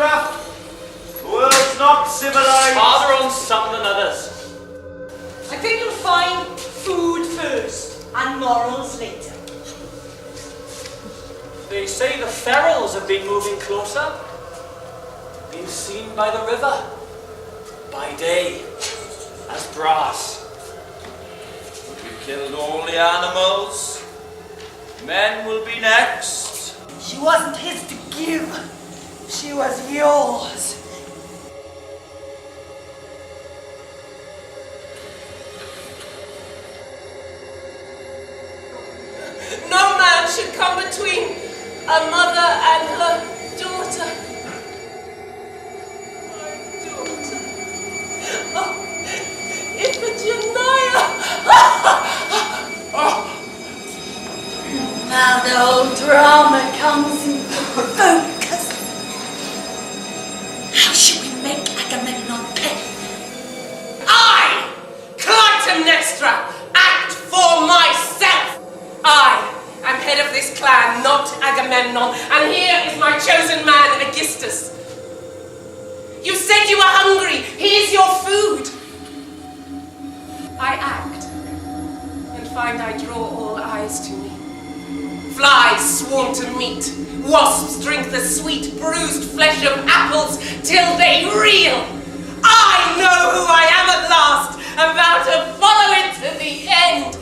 Clytemnestra. The world's not civilized. Harder on some than others. I think you'll find food first and morals later. They say the ferals have been moving closer. Been seen by the river. By day. As brass. We killed all the animals. Men will be next. She wasn't his to give. She was yours. No man should come between a mother and her daughter. My daughter. Oh, Iphigenia. Now the whole drama comes into focus. How should we make Agamemnon pay? I, Clytemnestra, act for myself. I am head of this clan, not Agamemnon, and here is my chosen man, Aegisthus. You said you were hungry. Here's your food. I act, and find I draw all eyes to me. Flies swarm to meat, wasps drink the sweet bruised flesh of apples till they reel. I know who I am at last, and vow to follow it to the end.